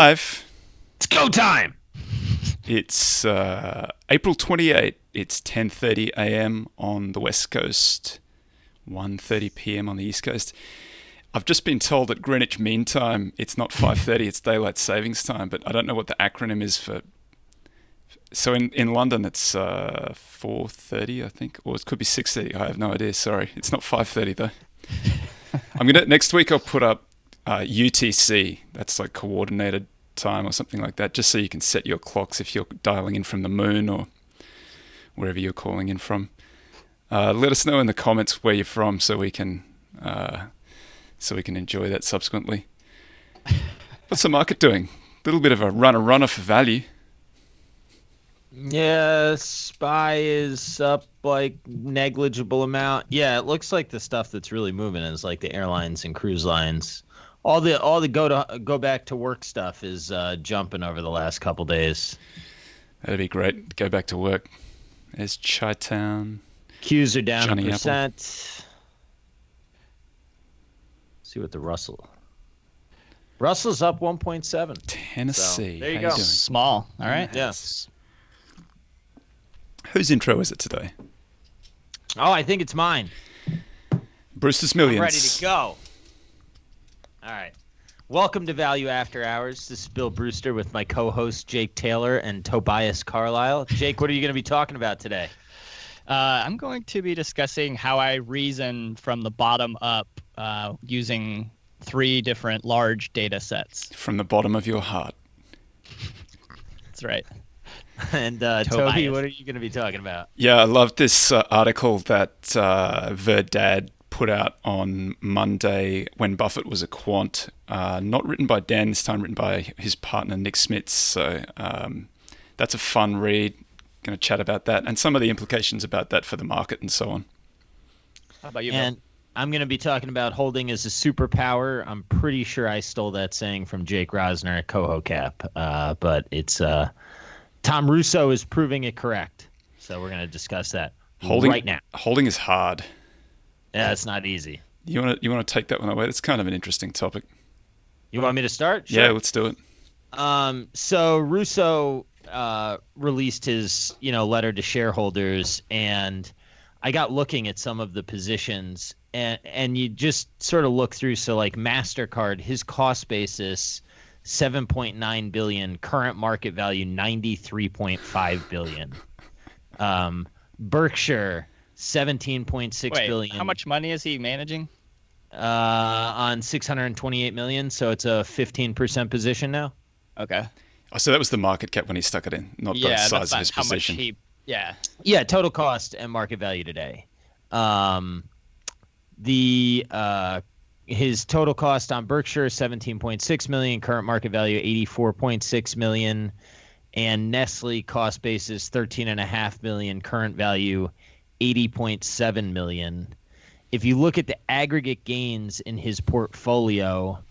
Live. It's go time. It's April 28th. It's 10:30 a.m. on the West Coast, 1:30 p.m. on the East Coast. I've just been told at Greenwich Mean Time it's not 5:30, it's Daylight Savings Time, but I don't know what the acronym is for. So in London it's 4:30, I think, or it could be 6:30. I have no idea. Sorry, it's not 5:30 though. Next week I'll put up UTC. That's like coordinated time or something like that, just so you can set your clocks if you're dialing in from the moon or wherever you're calling in from. Let us know in the comments where you're from so we can enjoy that subsequently. What's the market doing? A little bit of a runner for value. Yeah, SPY is up like negligible amount. Yeah, it looks like the stuff that's really moving is like the airlines and cruise lines. All the go back to work stuff is jumping over the last couple days. That'd be great. Go back to work. There's Chi-Town. Qs are down Johnny 1%. See what the Russell's up 1.7. Tennessee. So, there you How go. doing? Small. All right. Yes. Whose intro is it today? Oh, I think it's mine. Brewster's Millions. I'm ready to go. All right. Welcome to Value After Hours. This is Bill Brewster with my co-host Jake Taylor and Tobias Carlisle. Jake, what are you going to be talking about today? I'm going to be discussing how I reason from the bottom up using 3 different large data sets. From the bottom of your heart. That's right. And Toby, what are you going to be talking about? Yeah, I love this article that Verdad put out on Monday when Buffett was a quant. Not written by Dan this time, written by his partner Nick Smits. So that's a fun read. Going to chat about that and some of the implications about that for the market and so on. How about you, And Bill? I'm going to be talking about holding as a superpower. I'm pretty sure I stole that saying from Jake Rosner at Coho Cap, but it's Tom Russo is proving it correct. So we're going to discuss that right now. Holding is hard. Yeah, it's not easy. You want to take that one away? That's kind of an interesting topic. You want me to start? Sure. Yeah, let's do it. So Russo released his, letter to shareholders, and I got looking at some of the positions, and you just sort of look through. So like MasterCard, his cost basis, $7.9 billion, current market value $93.5 billion. Berkshire, $17.6 billion. How much money is he managing? On $628 million, so it's a 15% position now. Okay. Oh, so that was the market cap when he stuck it in, not the Yeah, size that's of not his how position. much he. Yeah. Yeah, total cost and market value today. His total cost on Berkshire $17.6 million, current market value $84.6 million, and Nestle cost basis $13.5 million, current value $80.7 million. If you look at the aggregate gains in his portfolio,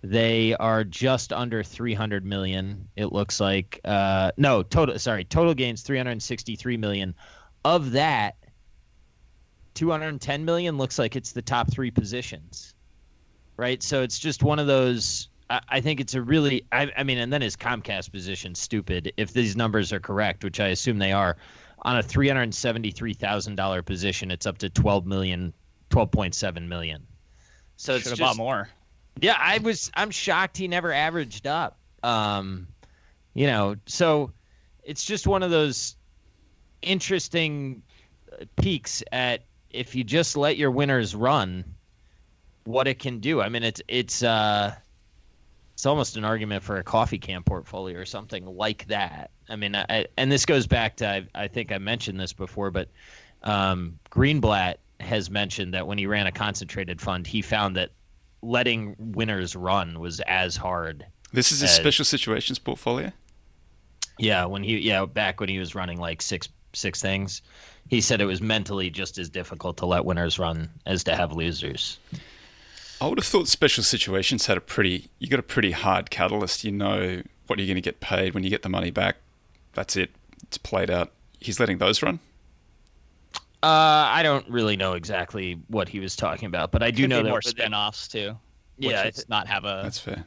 they are just under 300 million. It looks like total gains $363 million. Of that, 210 million looks like it's the top 3 positions. Right? So it's just one of those. I think it's a really and then his Comcast position, stupid, if these numbers are correct, which I assume they are. On a $373,000 position, it's up to 12.7 million. So it's Should have bought more. Yeah, I'm shocked he never averaged up. So it's just one of those interesting peaks at if you just let your winners run, what it can do. I mean, it's almost an argument for a coffee can portfolio or something like that. I mean, and this goes back to I think I mentioned this before, but Greenblatt has mentioned that when he ran a concentrated fund, he found that letting winners run was as hard. This is his special situations portfolio? Yeah, back when he was running like six things, he said it was mentally just as difficult to let winners run as to have losers. I would have thought special situations had you got a pretty hard catalyst. You know what you're going to get paid when you get the money back. That's it. It's played out. He's letting those run? I don't really know exactly what he was talking about, but I do Could know be that more spin-offs too. Yeah, Which is not have a. That's fair.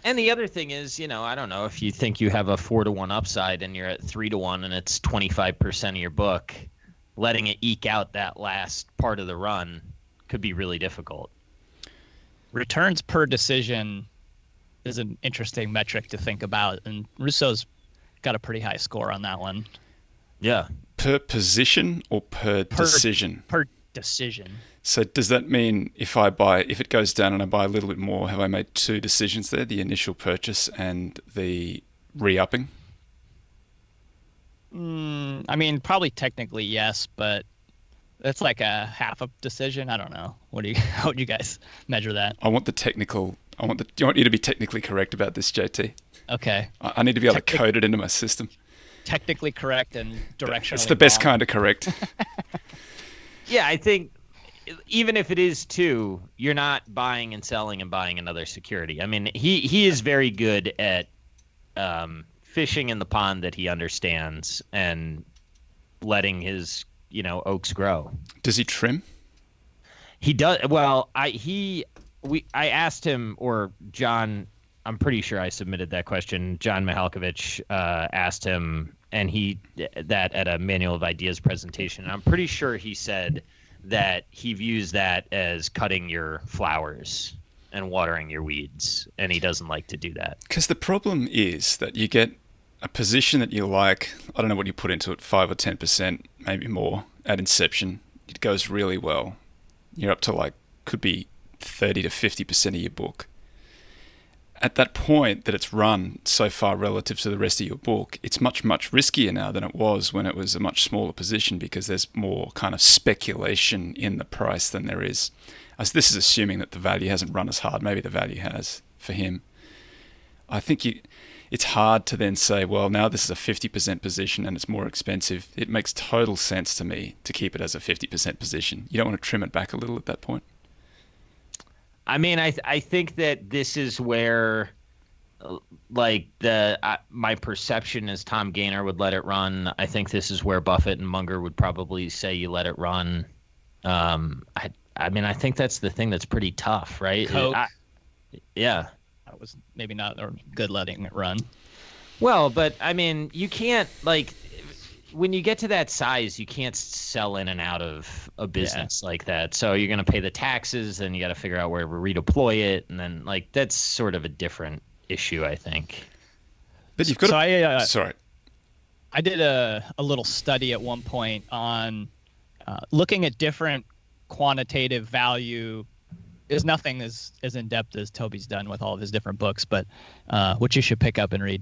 And the other thing is, I don't know, if you think you have a 4-to-1 upside and you're at 3-to-1 and it's 25% of your book, letting it eke out that last part of the run could be really difficult. Returns per decision is an interesting metric to think about, and Russo's got a pretty high score on that one. Yeah. Per position or per decision? Per decision. So does that mean if it goes down and I buy a little bit more, have I made two decisions there, the initial purchase and the re-upping? I mean, probably technically yes, but that's like a half a decision. I don't know. How would you guys measure that? I want you to be technically correct about this, JT. Okay. I need to be able to code it into my system. Technically correct and directionally It's the best wrong. kind of correct. Yeah, I think even if it is two, you're not buying and selling and buying another security. I mean, he is very good at fishing in the pond that he understands and letting his oaks grow. Does he trim? He does. Well, I asked him, or John, I'm pretty sure I submitted that question. John Mihalkovich asked him, and that at a Manual of Ideas presentation. I'm pretty sure he said that he views that as cutting your flowers and watering your weeds, and he doesn't like to do that. Because the problem is that you get a position that you like, I don't know what you put into it, 5 or 10%, maybe more, at inception. It goes really well. You're up to could be 30 to 50% of your book. At that point that it's run so far relative to the rest of your book, it's much, much riskier now than it was when it was a much smaller position, because there's more kind of speculation in the price than there is. As this is assuming that the value hasn't run as hard. Maybe the value has for him. I think it's hard to then say, well, now this is a 50% position and it's more expensive. It makes total sense to me to keep it as a 50% position. You don't want to trim it back a little at that point. I mean, I think that this is where, my perception is Tom Gaynor would let it run. I think this is where Buffett and Munger would probably say you let it run. I mean, I think that's the thing that's pretty tough, right? Coke. Yeah. That was maybe not good letting it run. Well, but I mean, you can't when you get to that size, you can't sell in and out of a business like that. So you're going to pay the taxes, and you got to figure out where to redeploy it, and then that's sort of a different issue, I think. But you've got sorry. I did a little study at one point on looking at different quantitative value. Is nothing as in depth as Toby's done with all of his different books, but which you should pick up and read.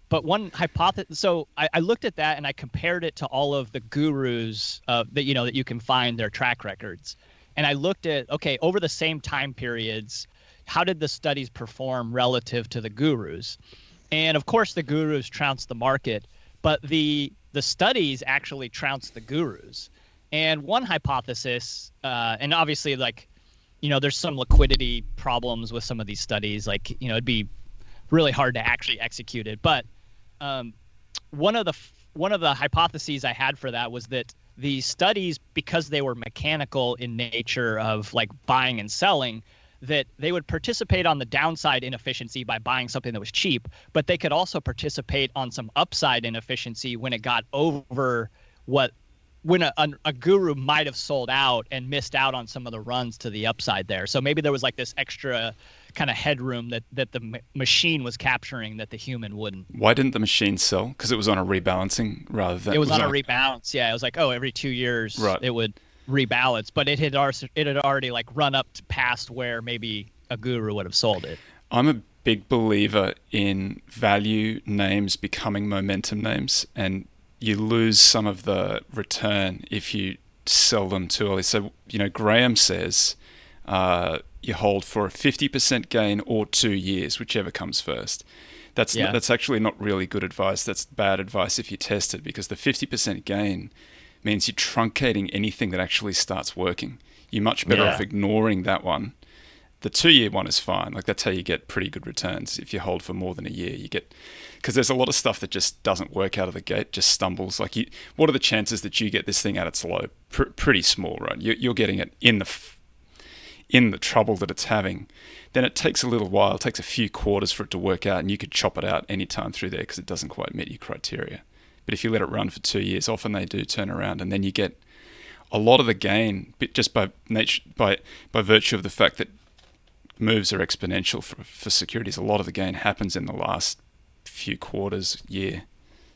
But one hypothesis. So I looked at that and I compared it to all of the gurus that you can find their track records, and I looked at over the same time periods, how did the studies perform relative to the gurus? And of course, the gurus trounced the market, but the studies actually trounced the gurus. And one hypothesis, and obviously, there's some liquidity problems with some of these studies. It'd be really hard to actually execute it. But one of the hypotheses I had for that was that the studies, because they were mechanical in nature of buying and selling, that they would participate on the downside inefficiency by buying something that was cheap, but they could also participate on some upside inefficiency when it got over when a guru might have sold out and missed out on some of the runs to the upside there. So maybe there was this extra kind of headroom that the machine was capturing that the human wouldn't. Why didn't the machine sell? Because it was on a rebalancing rather than... It was on a rebalance, yeah. It was every 2 years It would rebalance, but it had already run up past where maybe a guru would have sold it. I'm a big believer in value names becoming momentum names, and you lose some of the return if you sell them too early. So, Graham says you hold for a 50% gain or 2 years, whichever comes first. That's actually not really good advice. That's bad advice if you test it, because the 50% gain means you're truncating anything that actually starts working. You're much better off ignoring that one. The 2-year one is fine. That's how you get pretty good returns. If you hold for more than a year, you get... Because there's a lot of stuff that just doesn't work out of the gate, just stumbles. What are the chances that you get this thing at its low? Pretty small, right? You're getting it in in the trouble that it's having, then it takes a little while. It takes a few quarters for it to work out, and you could chop it out any time through there because it doesn't quite meet your criteria. But if you let it run for 2 years, often they do turn around, and then you get a lot of the gain just by virtue of the fact that moves are exponential for securities. A lot of the gain happens in the last few quarters, year.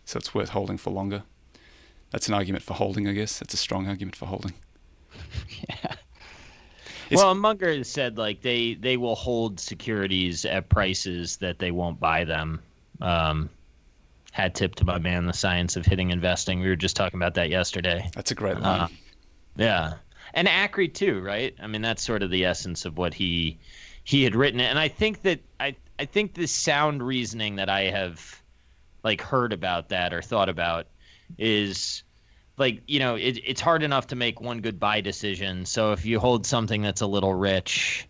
So it's worth holding for longer. That's an argument for holding, I guess. That's a strong argument for holding. Yeah. Well, Munger said like they will hold securities at prices that they won't buy them. Hat tip to my man, The Science of Hitting Investing. We were just talking about that yesterday. That's a great line. Yeah. And Acri too, right? I mean, that's sort of the essence of what he had written. And I think that I think the sound reasoning that I have like heard about that or thought about is like, you know, it's hard enough to make one good buy decision. So if you hold something that's a little rich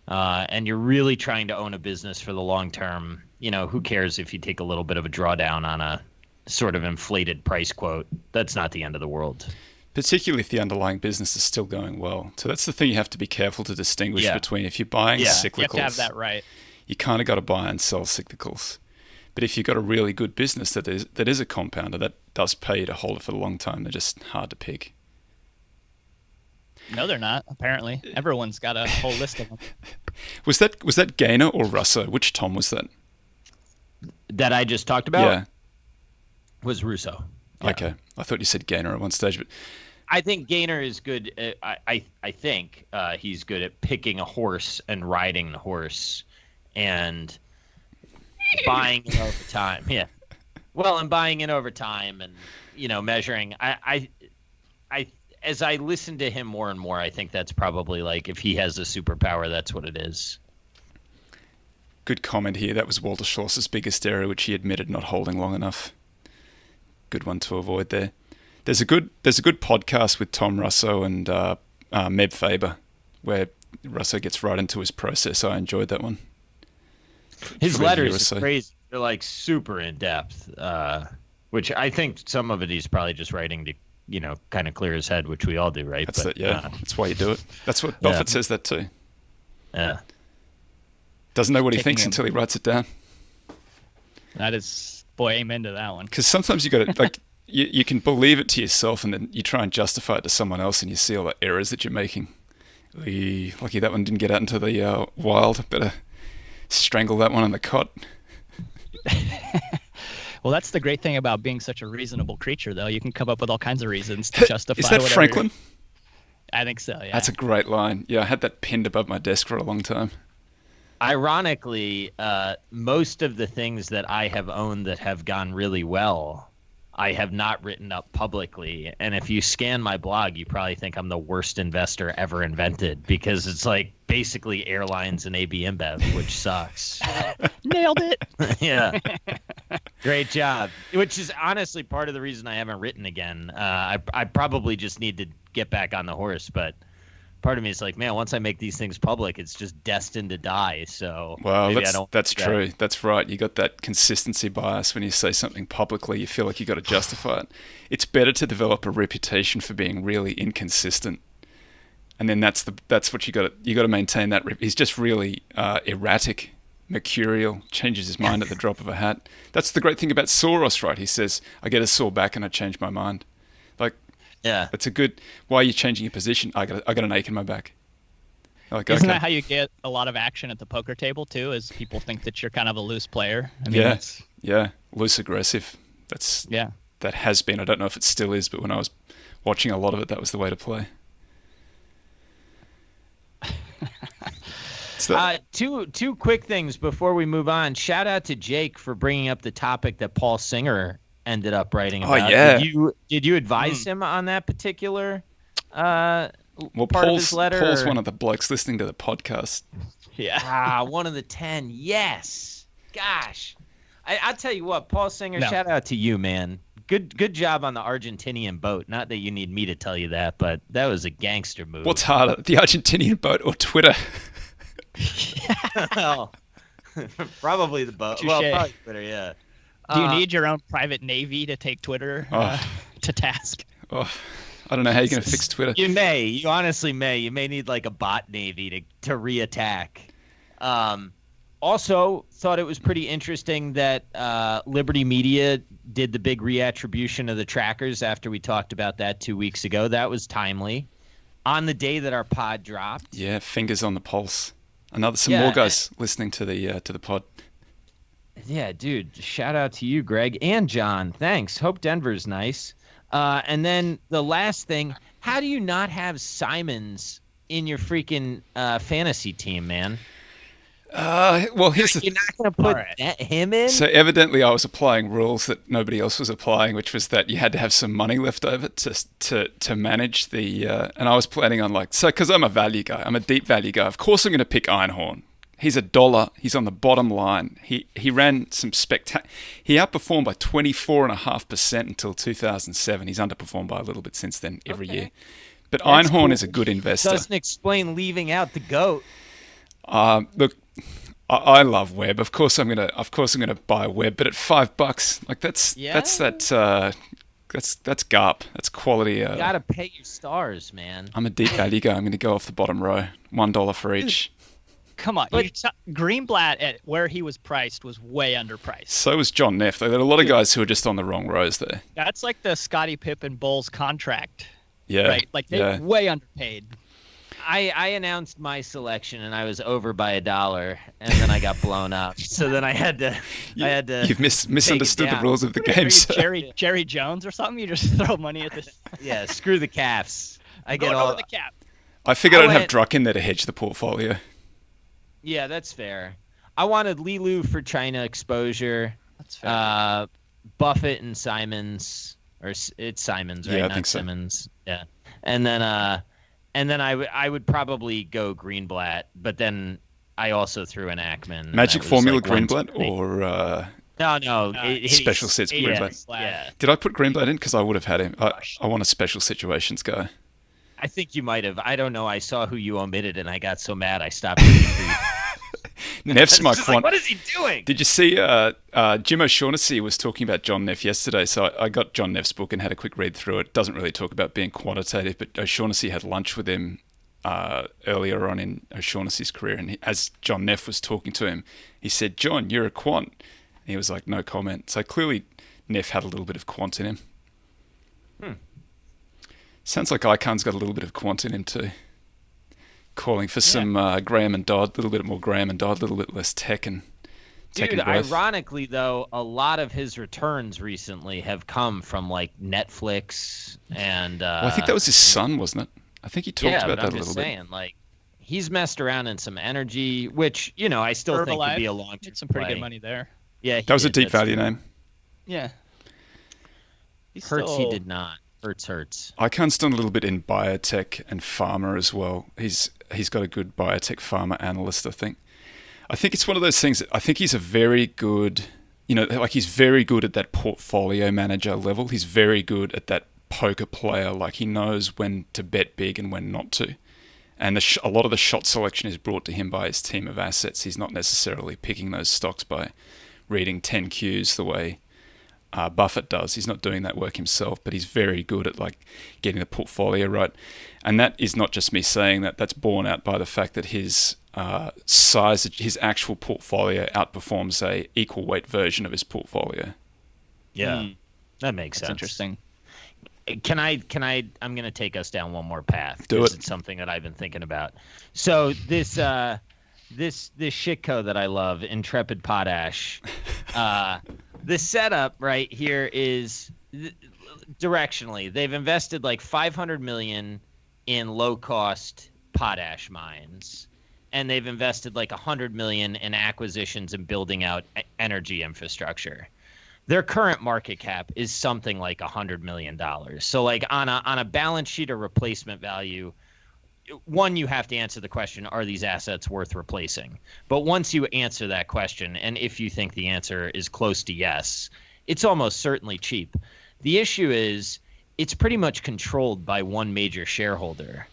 and you're really trying to own a business for the long term, you know, who cares if you take a little bit of a drawdown on a sort of inflated price quote? That's not the end of the world. Particularly if the underlying business is still going well. So that's the thing you have to be careful to distinguish between. If you're buying cyclicals, you have to have that right. You kind of got to buy and sell cyclicals. But if you've got a really good business that is a compounder, that does pay you to hold it for a long time. They're just hard to pick. No, they're not. Apparently, everyone's got a whole list of them. Was that Gaynor or Russo? Which Tom was that? That I just talked about? Yeah. Was Russo. Yeah. Okay. I thought you said Gaynor at one stage, but I think Gaynor is good. I think he's good at picking a horse and riding the horse and buying it over time. Yeah. Well, and buying it over time and, you know, measuring. I as I listen to him more and more, I think that's probably like if he has a superpower, that's what it is. Good comment here. That was Walter Schloss's biggest error, which he admitted not holding long enough. Good one to avoid there. There's a good podcast with Tom Russo and Meb Faber, where Russo gets right into his process. I enjoyed that one. His letters are crazy. They're like super in depth, which I think some of it he's probably just writing to, you know, kind of clear his head, which we all do, right? That's why you do it. That's what Buffett says that too. Yeah. Doesn't know what he thinks until he writes it down. That is, boy, amen to that one. Because sometimes you got to like. You can believe it to yourself, and then you try and justify it to someone else, and you see all the errors that you're making. Lucky that one didn't get out into the wild. Better strangle that one on the cot. Well, that's the great thing about being such a reasonable creature, though. You can come up with all kinds of reasons to justify. Is that Franklin? I think so, yeah. That's a great line. Yeah, I had that pinned above my desk for a long time. Ironically, most of the things that I have owned that have gone really well, I have not written up publicly. And if you scan my blog, you probably think I'm the worst investor ever invented because it's like basically airlines and AB InBev, which sucks. Nailed it. Yeah. Great job. Which is honestly part of the reason I haven't written again. I probably just need to get back on the horse, but part of me is like, man, once I make these things public, it's just destined to die. So well, that's true. That's right. You got that consistency bias when you say something publicly. You feel like you got to justify it. It's better to develop a reputation for being really inconsistent, and then that's what you got to maintain. That he's just really erratic, mercurial, changes his mind at the drop of a hat. That's the great thing about Soros, right? He says, "I get a sore back and I change my mind." Like. Yeah, it's a good. Why are you changing your position? I got an ache in my back. Like, isn't that how you get a lot of action at the poker table too? Is people think that you're kind of a loose player? I mean, yeah, loose aggressive. That has been. I don't know if it still is, but when I was watching a lot of it, that was the way to play. Two quick things before we move on. Shout out to Jake for bringing up the topic that Paul Singer ended up writing about. Oh, yeah. Did you advise him on that particular part Paul's, of his letter? Paul's one of the blokes listening to the podcast. Yeah. One of the 10. Yes. Gosh. I'll tell you what, Paul Singer, shout out to you, man. Good job on the Argentinian boat. Not that you need me to tell you that, but that was a gangster move. What's harder, the Argentinian boat or Twitter? Well, probably the boat. Touché. Well, probably Twitter, yeah. Do you need your own private navy to take Twitter to task? Oh, I don't know how you're going to fix Twitter. You may. You honestly may. You may need like a bot navy to reattack. Also, thought it was pretty interesting that Liberty Media did the big reattribution of the trackers after we talked about that 2 weeks ago. That was timely. On the day that our pod dropped. Yeah, fingers on the pulse. Some more guys listening to the pod. Yeah, dude. Shout out to you, Greg and John. Thanks. Hope Denver's nice. And then the last thing, how do you not have Simons in your freaking fantasy team, man? Well, here's You're not going to put him in? So evidently I was applying rules that nobody else was applying, which was that you had to have some money left over to manage the... and I was planning on because I'm a value guy. I'm a deep value guy. Of course I'm going to pick Einhorn. He's $1. He's on the bottom line. He ran some he outperformed by 24.5% until 2007. He's underperformed by a little bit since then every year. But that's Einhorn is a good investor. Doesn't explain leaving out the GOAT. Look, I love Webb. Of course I'm gonna buy Webb, but at $5, that's GARP. That's quality. You gotta pay your stars, man. I'm a deep value guy. I'm gonna go off the bottom row. $1 for each. Come on, Greenblatt at where he was priced was way underpriced. So was John Neff. There are a lot of guys who are just on the wrong rows there. That's like the Scottie Pippen Bulls contract. Yeah. Right. Like they're way underpaid. I announced my selection and I was over by $1, and then I got blown up. So then I had to. You've misunderstood the rules of the game. Jerry Jones or something. You just throw money at this. Yeah, screw the Cavs. Go over the cap. I figured I'd have Druck in there to hedge the portfolio. Yeah, that's fair. I wanted Lilu for China exposure. That's fair. Buffett and Simons, or it's Simons, right? Yeah, I Not think so. Simmons. Yeah, and then I would probably go Greenblatt, but then I also threw in Ackman. Magic Formula Greenblatt or no, special sits Greenblatt. Yeah. Did I put Greenblatt in because I would have had him? I want a special situations guy. I think you might have. I don't know. I saw who you omitted, and I got so mad I stopped reading for you. Neff's my quant. What is he doing? Did you see Jim O'Shaughnessy was talking about John Neff yesterday? So I got John Neff's book and had a quick read through it. Doesn't really talk about being quantitative, but O'Shaughnessy had lunch with him earlier on in O'Shaughnessy's career. And as John Neff was talking to him, he said, "John, you're a quant." And he was like, "No comment." So clearly Neff had a little bit of quant in him. Sounds like Icon's got a little bit of quant in him too. Calling for some Graham and Dodd, a little bit more Graham and Dodd, a little bit less tech and Dude, ironically though, a lot of his returns recently have come from like Netflix and. I think that was his son, wasn't it? I think he talked about that a little bit. Like, he's messed around in some energy, which I still think could be a long-term play. Some pretty good money there. Yeah, that was a deep value name. Yeah. He did not. Hurts. Icon's done a little bit in biotech and pharma as well. He's got a good biotech pharma analyst, I think. I think it's one of those things that I think he's a very good, he's very good at that portfolio manager level. He's very good at that poker player. Like he knows when to bet big and when not to. And a lot of the shot selection is brought to him by his team of assets. He's not necessarily picking those stocks by reading 10 Qs the way Buffett does. He's not doing that work himself, but he's very good at getting the portfolio right. And that is not just me saying that. That's borne out by the fact that his size, his actual portfolio outperforms a equal weight version of his portfolio. Yeah, that makes sense. Interesting. Can I? I'm going to take us down one more path. Do it. It's something that I've been thinking about. So this shitco that I love, Intrepid Potash. The setup right here is directionally. They've invested like $500 million in low-cost potash mines, and they've invested like $100 million in acquisitions and building out energy infrastructure. Their current market cap is something like $100 million. So like on a balance sheet or replacement value, one, you have to answer the question, are these assets worth replacing? But once you answer that question, and if you think the answer is close to yes, it's almost certainly cheap. The issue is it's pretty much controlled by one major shareholder.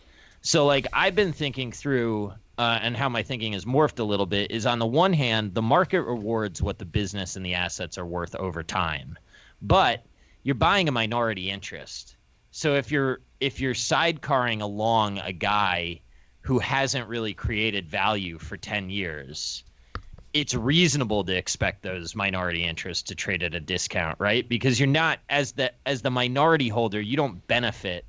So like I've been thinking through and how my thinking has morphed a little bit is on the one hand, the market rewards what the business and the assets are worth over time. But you're buying a minority interest. So if you're sidecarring along a guy who hasn't really created value for 10 years, it's reasonable to expect those minority interests to trade at a discount, right? Because you're not, as the minority holder, you don't benefit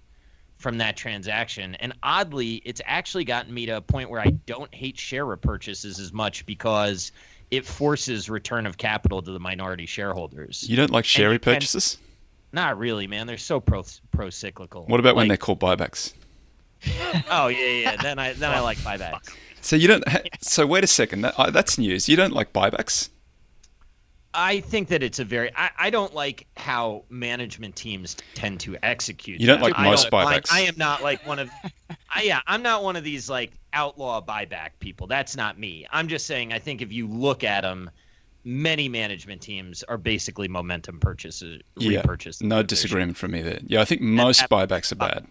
from that transaction. And oddly, it's actually gotten me to a point where I don't hate share repurchases as much because it forces return of capital to the minority shareholders. You don't like share repurchases? Not really, man. They're so pro-cyclical. What about when they're called buybacks? Oh yeah. Then I like buybacks. So you don't. So wait a second. That's news. You don't like buybacks? I think that it's I don't like how management teams tend to execute. You don't like most buybacks. I am not like one of. I'm not one of these like outlaw buyback people. That's not me. I'm just saying. I think if you look at them, many management teams are basically momentum purchases. Yeah. Repurchases. No disagreement from me there. Yeah, I think most buybacks are bad.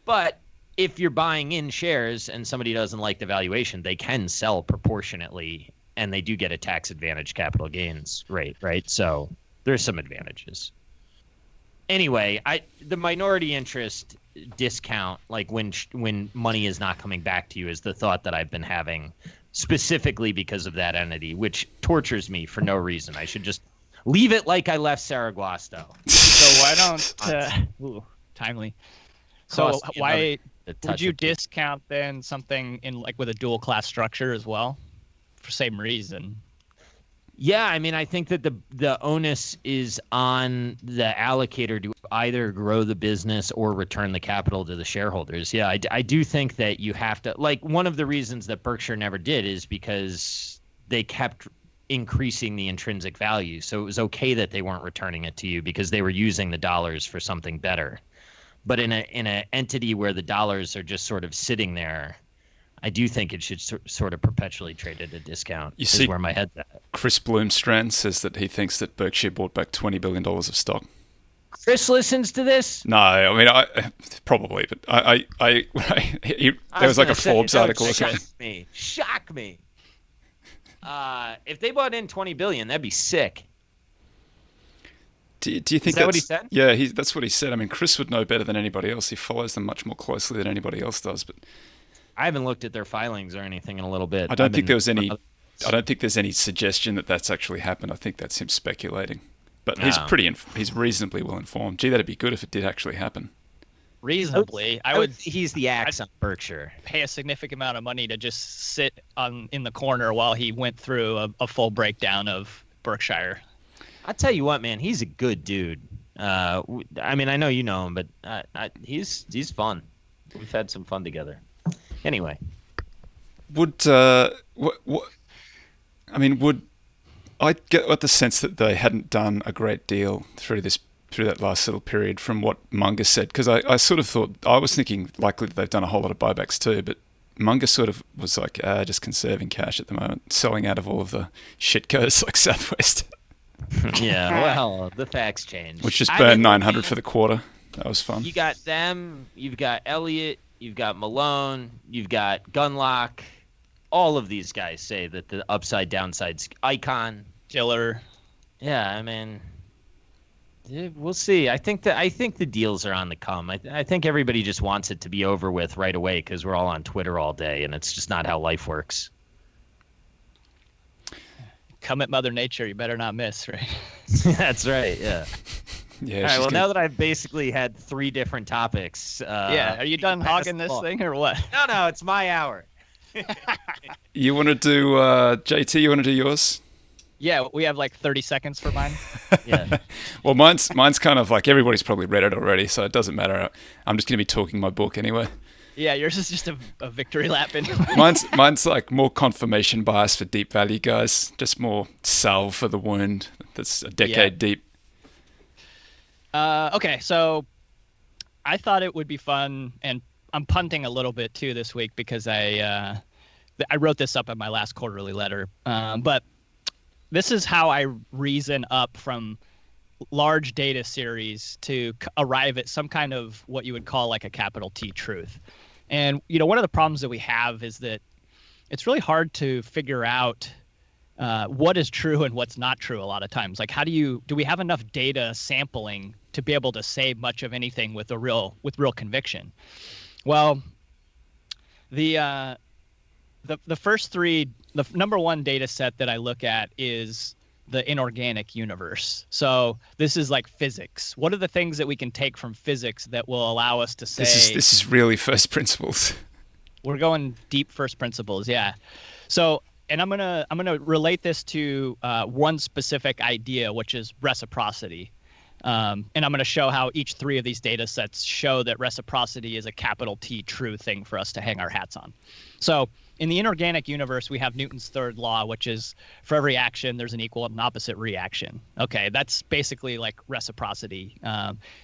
But if you're buying in shares and somebody doesn't like the valuation, they can sell proportionately, and they do get a tax advantage capital gains rate, right? So there's some advantages. Anyway, the minority interest discount, like when money is not coming back to you, is the thought that I've been having, specifically because of that entity, which tortures me for no reason. I should just leave it like I left Saraguasto. So why don't timely? So why would you discount then something in like with a dual class structure as well, for same reason? Yeah, I mean, I think that the onus is on the allocator to either grow the business or return the capital to the shareholders. Yeah, I do think that you have to, like, one of the reasons that Berkshire never did is because they kept increasing the intrinsic value. So it was okay that they weren't returning it to you because they were using the dollars for something better. But in an entity where the dollars are just sort of sitting there, I do think it should sort of perpetually trade at a discount. You see, where my head's at. Chris Bloomstrand says that he thinks that Berkshire bought back $20 billion of stock. Chris listens to this? No, I mean, I probably, but there was like a Forbes article or something. Shock me. If they bought in $20 billion, that'd be sick. Do you think that's what he said? Yeah, that's what he said. I mean, Chris would know better than anybody else. He follows them much more closely than anybody else does. But I haven't looked at their filings or anything in a little bit. I don't think there's any suggestion that that's actually happened. I think that's him speculating. But he's reasonably well informed. Gee, that'd be good if it did actually happen. Reasonably, he's the axe on Berkshire. Pay a significant amount of money to just sit in the corner while he went through a full breakdown of Berkshire. I'll tell you what, man, he's a good dude. I mean, I know you know him, but he's fun. We've had some fun together. Anyway, would I get the sense that they hadn't done a great deal through that last little period from what Munger said? Because I sort of thought, I was thinking likely that they've done a whole lot of buybacks too, but Munger sort of was like, just conserving cash at the moment, selling out of all of the shitcos like Southwest. Yeah, well, the facts change. Which just burned 900 for the quarter. That was fun. You got them, you've got Elliott, you've got Malone, you've got Gunlock. All of these guys say that the upside downside's Icon. Killer. Yeah, I mean, we'll see. I think the deals are on the come. I think everybody just wants it to be over with right away because we're all on Twitter all day, and it's just not how life works. Come at Mother Nature, you better not miss, right? That's right, yeah. Yeah. All right, well, now that I've basically had 3 different topics. Are you done hogging this thing or what? No, it's my hour. You want to do, JT, you want to do yours? Yeah, we have like 30 seconds for mine. Yeah. Well, mine's kind of like everybody's probably read it already, so it doesn't matter. I'm just going to be talking my book anyway. Yeah, yours is just a victory lap anyway. Mine's like more confirmation bias for deep value guys, just more salve for the wound that's a decade deep. Okay, so I thought it would be fun, and I'm punting a little bit too this week because I wrote this up in my last quarterly letter. But this is how I reason up from large data series to arrive at some kind of what you would call like a capital T truth. And, one of the problems that we have is that it's really hard to figure out what is true and what's not true a lot of times. Like, do we have enough data sampling to be able to say much of anything with real conviction. Well, the first three, the number one data set that I look at is the inorganic universe. So this is like physics. What are the things that we can take from physics that will allow us to say this is really first principles? We're going deep first principles, yeah. So, and I'm gonna relate this to one specific idea, which is reciprocity. And I'm going to show how each three of these data sets show that reciprocity is a capital T true thing for us to hang our hats on. So in the inorganic universe, we have Newton's third law, which is for every action, there's an equal and opposite reaction. Okay, that's basically like reciprocity.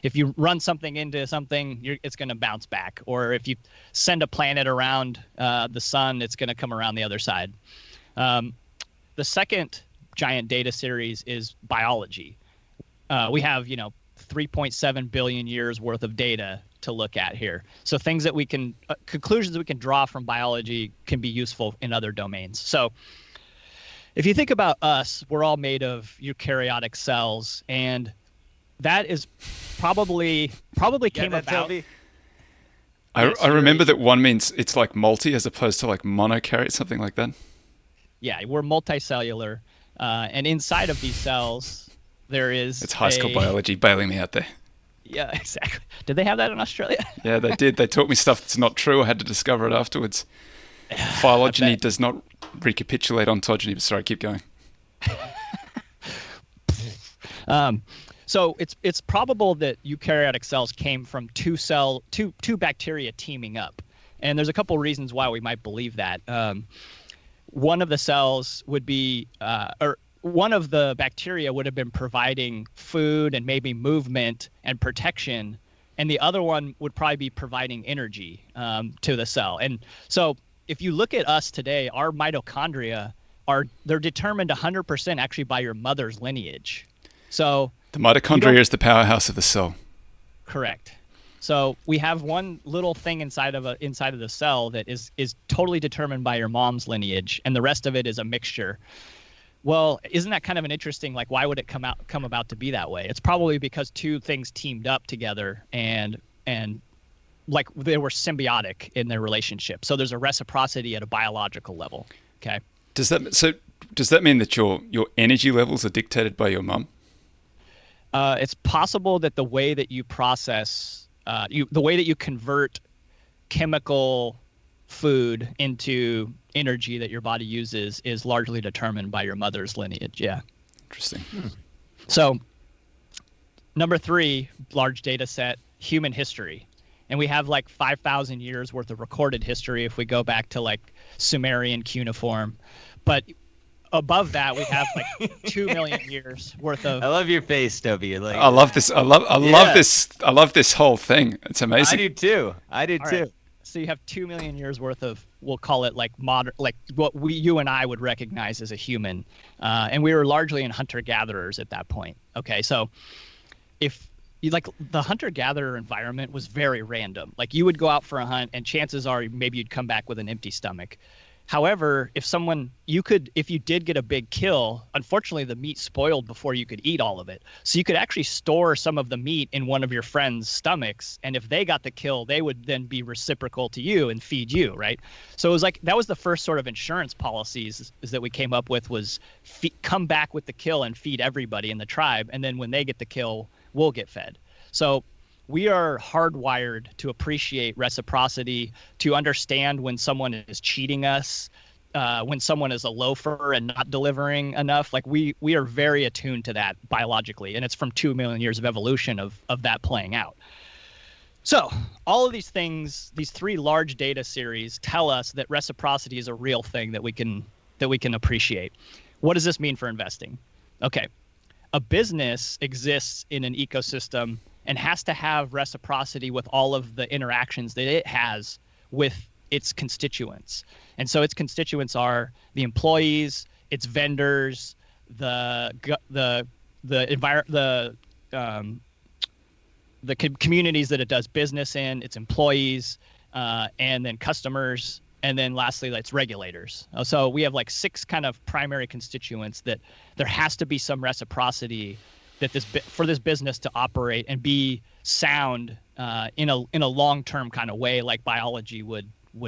If you run something into something, it's going to bounce back. Or if you send a planet around the sun, it's going to come around the other side. The second giant data series is biology. We have, 3.7 billion years worth of data to look at here. So things that we can, conclusions we can draw from biology can be useful in other domains. So if you think about us, we're all made of eukaryotic cells, and that is probably came about. I remember that one means it's like multi as opposed to like monokaryote, something like that. Yeah, we're multicellular, and inside of these cells, there is. It's high school biology bailing me out there. Yeah, exactly. Did they have that in Australia? Yeah, they did. They taught me stuff that's not true. I had to discover it afterwards. Phylogeny does not recapitulate ontogeny. Sorry, keep going. So it's probable that eukaryotic cells came from two bacteria teaming up, and there's a couple reasons why we might believe that. One of the cells would be, one of the bacteria would have been providing food and maybe movement and protection, and the other one would probably be providing energy to the cell. And so if you look at us today, our mitochondria they're determined 100% actually by your mother's lineage. So the mitochondria is the powerhouse of the cell. Correct. So we have one little thing inside of the cell that is totally determined by your mom's lineage, and the rest of it is a mixture. Well, isn't that kind of an interesting, like, why would it come about to be that way? It's probably because two things teamed up together and like they were symbiotic in their relationship. So there's a reciprocity at a biological level. Okay. Does that mean that your energy levels are dictated by your mum? It's possible that the way that you process, the way that you convert chemical food into energy that your body uses is largely determined by your mother's lineage. Yeah. Interesting. So number 3, large data set, human history. And we have like 5,000 years worth of recorded history if we go back to like Sumerian cuneiform. But above that, we have like 2 million years worth of. I love your face, Toby. Like, I love this. I love this. I love this whole thing. It's amazing. I do too. Right. So you have 2 million years worth of, we'll call it like modern, like what you and I would recognize as a human. And we were largely in hunter-gatherers at that point. Okay, so if you like, the hunter-gatherer environment was very random. Like you would go out for a hunt and chances are maybe you'd come back with an empty stomach. However, if you did get a big kill, unfortunately the meat spoiled before you could eat all of it. So you could actually store some of the meat in one of your friends' stomachs, and if they got the kill, they would then be reciprocal to you and feed you, right? So it was like, that was the first sort of insurance policies is that we came up with was come back with the kill and feed everybody in the tribe, and then when they get the kill, we'll get fed. So we are hardwired to appreciate reciprocity, to understand when someone is cheating us, when someone is a loafer and not delivering enough. Like we are very attuned to that biologically, and it's from 2 million years of evolution of that playing out. So all of these things, these 3 large data series tell us that reciprocity is a real thing that we can appreciate. What does this mean for investing? Okay, a business exists in an ecosystem and has to have reciprocity with all of the interactions that it has with its constituents. And so its constituents are the employees, its vendors, the communities that it does business in, its employees, and then customers, and then lastly, its regulators. So we have like 6 kind of primary constituents that there has to be some reciprocity that for this business to operate and be sound in a long-term kind of way, like biology would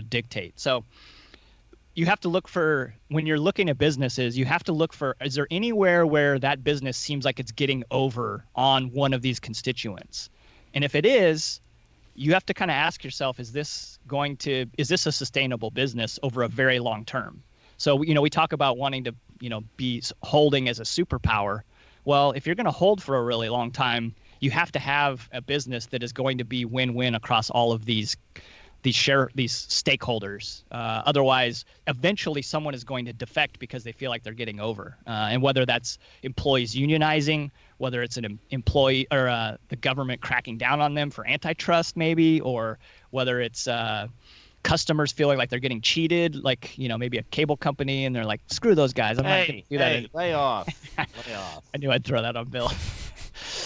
dictate. So you have to look for, when you're looking at businesses, you have to look for, is there anywhere where that business seems like it's getting over on one of these constituents? And if it is, you have to kind of ask yourself, is this a sustainable business over a very long term? So, we talk about wanting to, be holding as a superpower. Well, if you're going to hold for a really long time, you have to have a business that is going to be win-win across all of these stakeholders. Otherwise, eventually someone is going to defect because they feel like they're getting over. And whether that's employees unionizing, whether it's an employee or the government cracking down on them for antitrust maybe, or whether it's customers feeling like they're getting cheated, like, maybe a cable company and they're like, screw those guys. I'm not going to do that. Lay off. Lay off. I knew I'd throw that on Bill.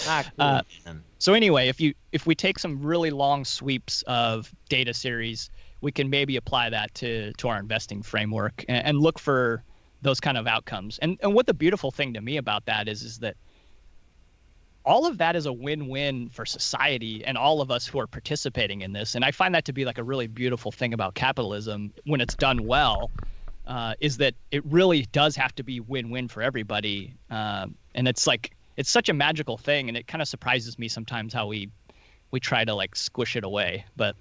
Not cool, man. So anyway, if we take some really long sweeps of data series, we can maybe apply that to our investing framework and look for those kind of outcomes. And what the beautiful thing to me about that is that all of that is a win-win for society and all of us who are participating in this. And I find that to be like a really beautiful thing about capitalism when it's done well, is that it really does have to be win-win for everybody. And it's such a magical thing, and it kind of surprises me sometimes how we try to like squish it away. But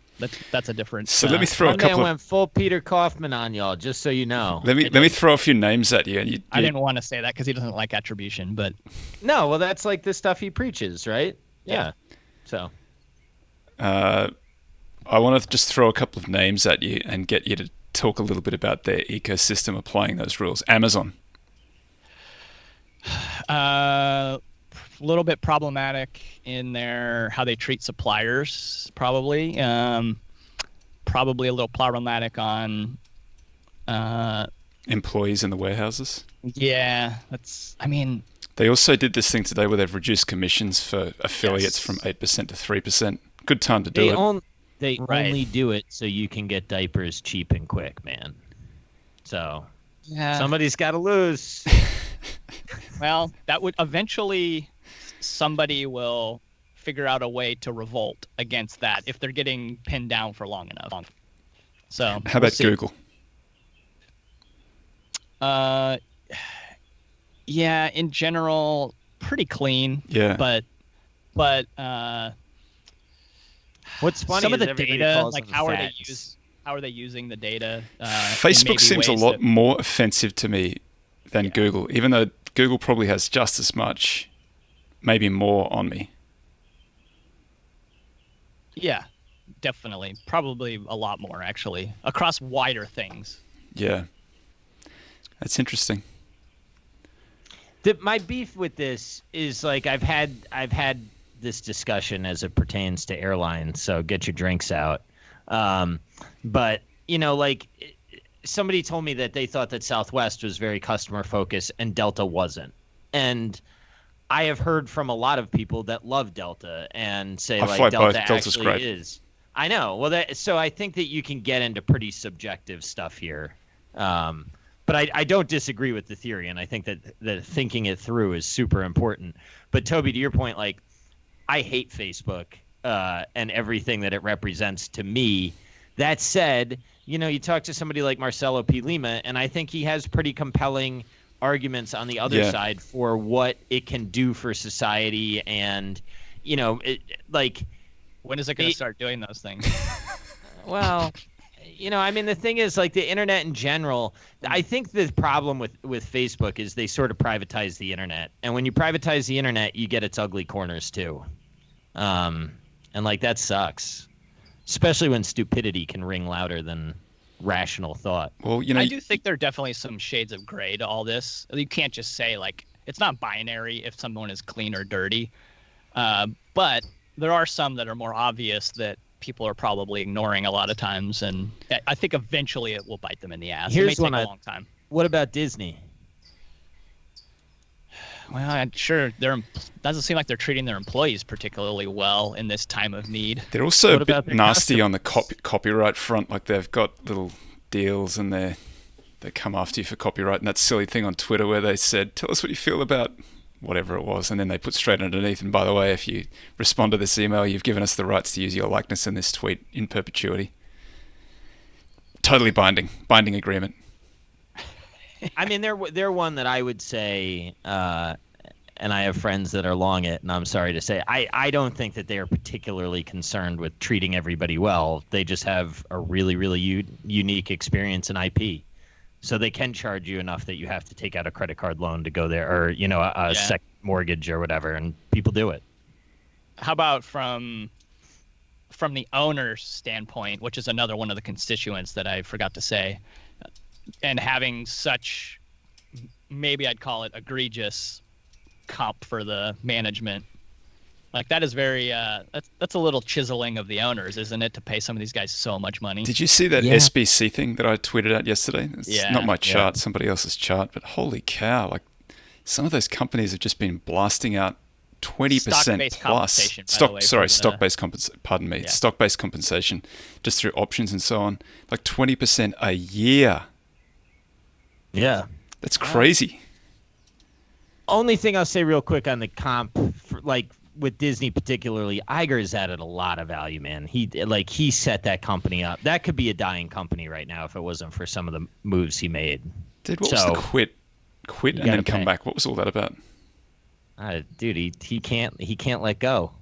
that's a different. So let me throw a couple. Man went full Peter Kaufman on y'all, just so you know. Let me throw a few names at you. And I didn't want to say that because he doesn't like attribution, but no, well, that's like the stuff he preaches, right? Yeah. So. I want to just throw a couple of names at you and get you to talk a little bit about their ecosystem applying those rules. Amazon. A little bit problematic in how they treat suppliers, probably. Probably a little problematic on employees in the warehouses. Yeah, they also did this thing today where they've reduced commissions for affiliates from 8% to 3%. Good time to do it. They only do it so you can get diapers cheap and quick, man. So somebody's got to lose. Well, that would eventually somebody will figure out a way to revolt against that if they're getting pinned down for long enough. So how about Google? Yeah, in general, pretty clean. Yeah. But what's funny some of is the data, like how are they using the data? Facebook seems a lot more offensive to me than Google, even though Google probably has just as much, maybe more on me. Yeah, definitely. Probably a lot more, actually, across wider things. Yeah. That's interesting. My beef with this is like I've had this discussion as it pertains to airlines, so get your drinks out. But, like somebody told me that they thought that Southwest was very customer focused and Delta wasn't. And I have heard from a lot of people that love Delta and say like Delta actually is. I know. Well, so I think that you can get into pretty subjective stuff here. But I don't disagree with the theory, and I think that thinking it through is super important. But Toby, to your point, like I hate Facebook and everything that it represents to me. That said, you talk to somebody like Marcelo P. Lima, and I think he has pretty compelling arguments on the other side for what it can do for society, and when is it going to start doing those things? Well, the thing is, like, the internet in general, I think the problem with Facebook is they sort of privatize the internet. And when you privatize the internet, you get its ugly corners, too. And, like, that sucks. Especially when stupidity can ring louder than rational thought. Well, I do think there are definitely some shades of gray to all this. You can't just say, like, it's not binary if someone is clean or dirty. But there are some that are more obvious that people are probably ignoring a lot of times, and I think eventually it will bite them in the ass. It may take a long time. What about Disney? Well, I'm sure doesn't seem like they're treating their employees particularly well in this time of need. They're also a bit nasty on the copyright front. Like they've got little deals and they come after you for copyright. And that silly thing on Twitter where they said, "Tell us what you feel about whatever it was, and then they put straight underneath, and by the way, if you respond to this email, you've given us the rights to use your likeness in this tweet in perpetuity. Totally binding agreement. I mean, they're one that I would say, and I have friends that are long it, and I'm sorry to say, I don't think that they are particularly concerned with treating everybody well. They just have a really, really unique experience in IP. So they can charge you enough that you have to take out a credit card loan to go there, or a second mortgage or whatever, and people do it. How about from the owner's standpoint, which is another one of the constituents that I forgot to say, and having such, maybe I'd call it egregious comp for the management. Like that is very that's a little chiseling of the owners, isn't it, to pay some of these guys so much money? Did you see that SBC thing that I tweeted out yesterday? It's not my chart, somebody else's chart, but holy cow, like some of those companies have just been blasting out 20% plus stock-based compensation. Pardon me, stock-based compensation, just through options and so on, like 20% a year. Yeah, that's crazy. Only thing I'll say real quick on the comp, with Disney particularly, Iger's added a lot of value, man. He set that company up. That could be a dying company right now if it wasn't for some of the moves he made. Dude, what was the quit and then come back? What was all that about? Dude, he can't let go.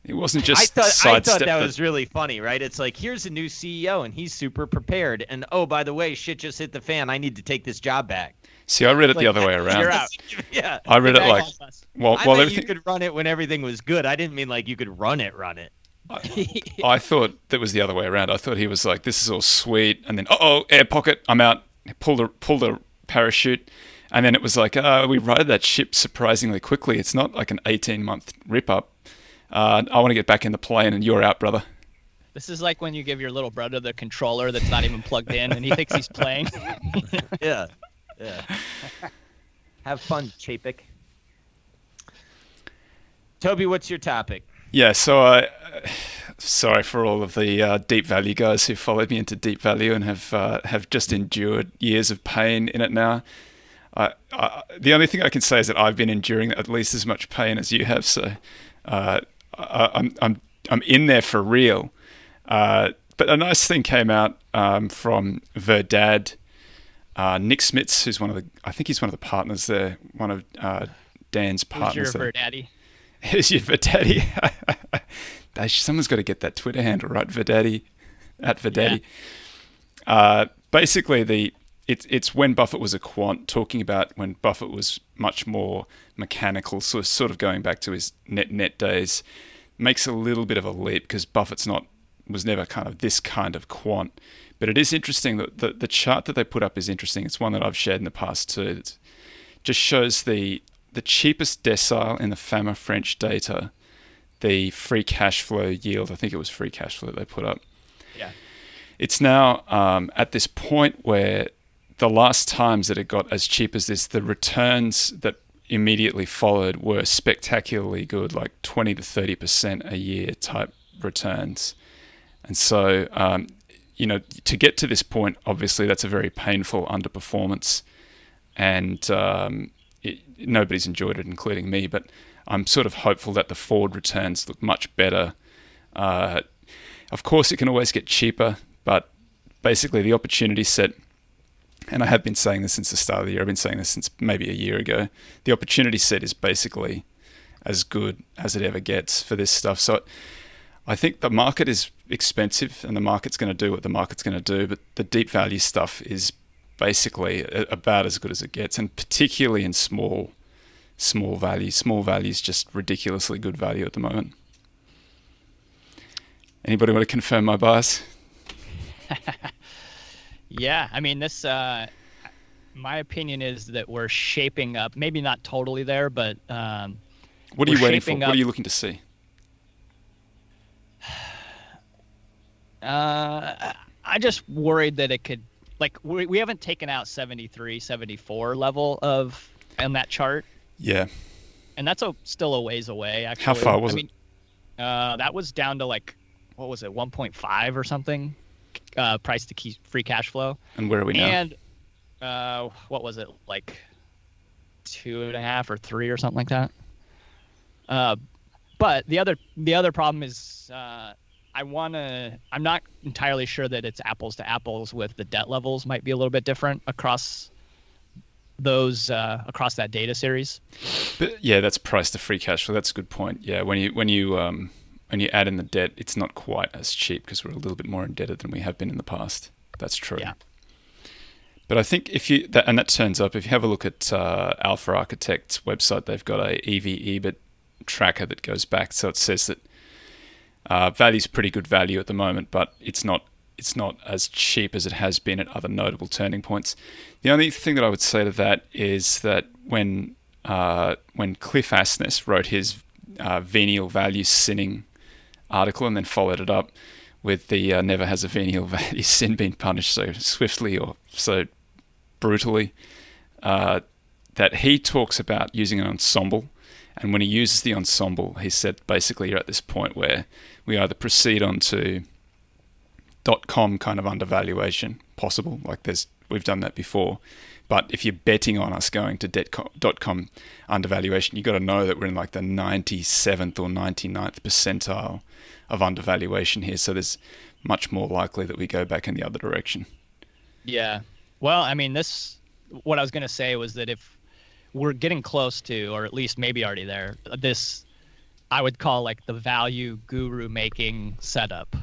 It wasn't just I thought that was really funny, right? It's like, here's a new CEO and he's super prepared, and oh, by the way, shit just hit the fan. I need to take this job back. See, I read it the other way around. You're out. Yeah, I read it like, I thought you could run it when everything was good. I didn't mean like you could run it. I thought that was the other way around. I thought he was like, this is all sweet, and then air pocket, I'm out. Pull the parachute, and then it was like, we righted that ship surprisingly quickly. It's not like an 18-month rip up. I want to get back in the plane, and you're out, brother. This is like when you give your little brother the controller that's not even plugged in, and he thinks he's playing. Yeah. Have fun, Chapek. Toby, what's your topic? Yeah, so sorry for all of the deep value guys who followed me into deep value and have just endured years of pain in it now. The only thing I can say is that I've been enduring at least as much pain as you have. So I'm in there for real. But a nice thing came out from Verdad. Nick Smits, who's I think he's one of the partners there, one of Dan's partners. Who's your Verdaddy? Who's your Verdaddy? Someone's got to get that Twitter handle right, Verdaddy, at Verdaddy. Yeah. Basically, it's when Buffett was a quant, talking about when Buffett was much more mechanical, so sort of going back to his net days. Makes a little bit of a leap because Buffett's was never kind of this kind of quant. But it is interesting that the chart that they put up is interesting. It's one that I've shared in the past too. It just shows the cheapest decile in the FAMA French data, the free cash flow yield. I think it was free cash flow that they put up. Yeah. It's now at this point where the last times that it got as cheap as this, the returns that immediately followed were spectacularly good, like 20 to 30% a year type returns. And so, to get to this point, obviously that's a very painful underperformance, and nobody's enjoyed it, including me. But I'm sort of hopeful that the forward returns look much better. Of course, it can always get cheaper, but basically the opportunity set, and I have been saying this since the start of the year, I've been saying this since maybe a year ago, the opportunity set is basically as good as it ever gets for this stuff. So I think the market is expensive and the market's going to do what the market's going to do, but the deep value stuff is basically about as good as it gets, and particularly in small value. Small value is just ridiculously good value at the moment. Anybody want to confirm my bias? Yeah, I mean, this. My opinion is that we're shaping up. Maybe not totally there, but what are you waiting for? What are you looking to see? I just worried that it could, like, we haven't taken out 73, 74 level on that chart. Yeah. And that's still a ways away, actually. How far was it? That was down to, like, what was it, 1.5 or something, price to key free cash flow. And where are we now? And what was it, like 2.5 or 3 or something like that. But the other problem is I'm not entirely sure that it's apples to apples with the debt levels. Might be a little bit different across that data series. But yeah, that's price to free cash flow. That's a good point. Yeah, when you add in the debt, it's not quite as cheap because we're a little bit more indebted than we have been in the past. That's true. Yeah. But I think that turns up if you have a look at Alpha Architect's website, they've got a EV/EBIT tracker that goes back. So it says that value's pretty good value at the moment, but it's not as cheap as it has been at other notable turning points. The only thing that I would say to that is that when Cliff Asness wrote his venial value sinning article and then followed it up with the never has a venial value sin been punished so swiftly or so brutally, that he talks about using an ensemble. And when he uses the ensemble, he said basically you're at this point where we either proceed on to .com kind of undervaluation, possible, like we've done that before. But if you're betting on us going to .com undervaluation, you got to know that we're in like the 97th or 99th percentile of undervaluation here. So there's much more likely that we go back in the other direction. Yeah. Well, I mean, what I was going to say was that if we're getting close to, or at least maybe already there, this I would call like the value guru making setup.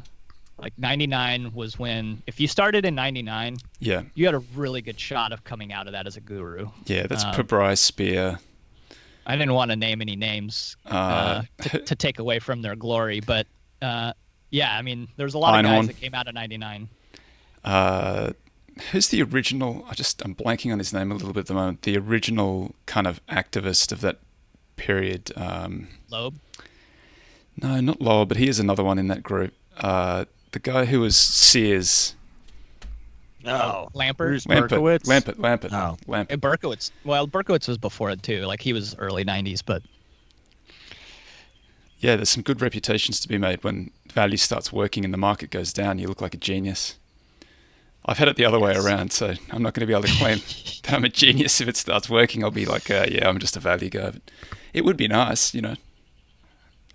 Like 99 was when, if you started in 99, yeah, you had a really good shot of coming out of that as a guru. Yeah, that's Pabrai Spear. I didn't want to name any names to take away from their glory, but yeah, I mean, there's a lot of guys that came out of 99. Who's the original? I'm blanking on his name a little bit at the moment. The original kind of activist of that period. Loeb? No, not Loeb, but he is another one in that group. The guy who was Sears. Oh, Lampert? Berkowitz? Lampert. Oh. Lampert. And Berkowitz. Well, Berkowitz was before it too. Like he was early 90s, but yeah, there's some good reputations to be made when value starts working and the market goes down. You look like a genius. I've had it the other way around, so I'm not going to be able to claim that I'm a genius if it starts working. I'll be like, yeah, I'm just a value guy. But it would be nice, you know.